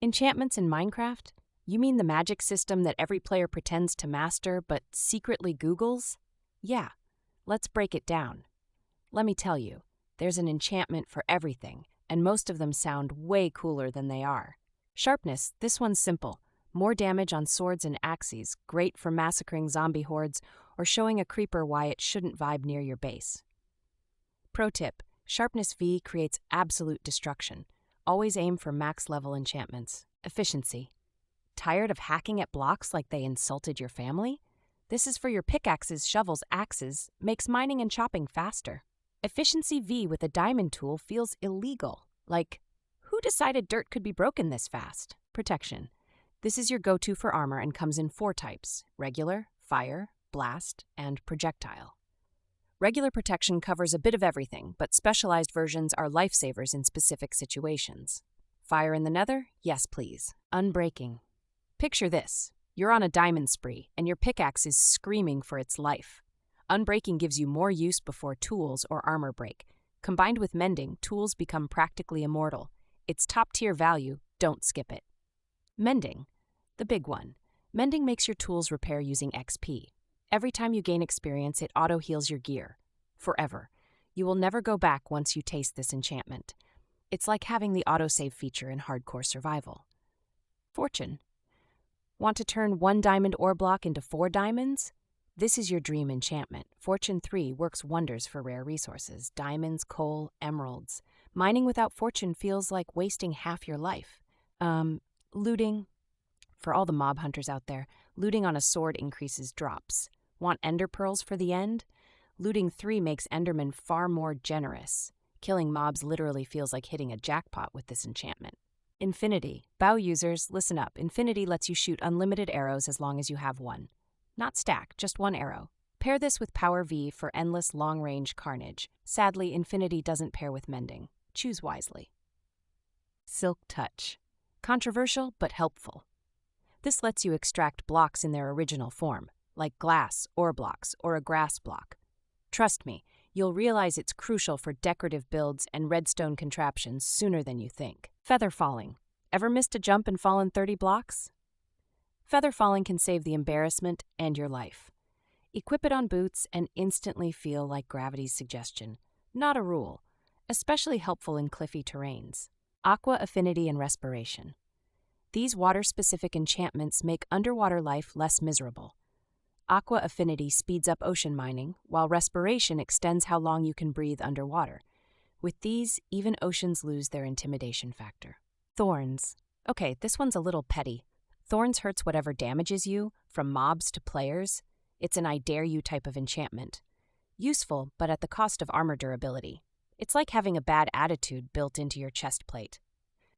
Enchantments in Minecraft? You mean the magic system that every player pretends to master but secretly Googles? Yeah, let's break it down. Let me tell you, there's an enchantment for everything, and most of them sound way cooler than they are. Sharpness, this one's simple. More damage on swords and axes, great for massacring zombie hordes or showing a creeper why it shouldn't vibe near your base. Pro tip, Sharpness V creates absolute destruction. Always aim for max level enchantments. Efficiency. Tired of hacking at blocks like they insulted your family? This is for your pickaxes, shovels, axes, makes mining and chopping faster. Efficiency V with a diamond tool feels illegal. Like, who decided dirt could be broken this fast? Protection. This is your go-to for armor and comes in 4 types: regular, fire, blast, and projectile. Regular protection covers a bit of everything, but specialized versions are lifesavers in specific situations. Fire in the nether? Yes, please. Unbreaking. Picture this. You're on a diamond spree, and your pickaxe is screaming for its life. Unbreaking gives you more use before tools or armor break. Combined with Mending, tools become practically immortal. It's top-tier value, don't skip it. Mending. The big one. Mending makes your tools repair using XP. Every time you gain experience, it auto-heals your gear. Forever. You will never go back once you taste this enchantment. It's like having the autosave feature in hardcore survival. Fortune. Want to turn 1 diamond ore block into 4 diamonds? This is your dream enchantment. Fortune 3 works wonders for rare resources, diamonds, coal, emeralds. Mining without fortune feels like wasting half your life. Looting. For all the mob hunters out there, looting on a sword increases drops. Want ender pearls for the end? Looting 3 makes endermen far more generous. Killing mobs literally feels like hitting a jackpot with this enchantment. Infinity. Bow users, listen up. Infinity lets you shoot unlimited arrows as long as you have one. Not stack, just 1 arrow. Pair this with Power V for endless long-range carnage. Sadly, Infinity doesn't pair with Mending. Choose wisely. Silk Touch. Controversial, but helpful. This lets you extract blocks in their original form, like glass, ore blocks, or a grass block. Trust me, you'll realize it's crucial for decorative builds and redstone contraptions sooner than you think. Feather falling. Ever missed a jump and fallen 30 blocks? Feather falling can save the embarrassment and your life. Equip it on boots and instantly feel like gravity's suggestion. Not a rule. Especially helpful in cliffy terrains. Aqua Affinity and Respiration. These water-specific enchantments make underwater life less miserable. Aqua Affinity speeds up ocean mining, while Respiration extends how long you can breathe underwater. With these, even oceans lose their intimidation factor. Thorns. Okay, this one's a little petty. Thorns hurts whatever damages you, from mobs to players. It's an I dare you type of enchantment. Useful, but at the cost of armor durability. It's like having a bad attitude built into your chest plate.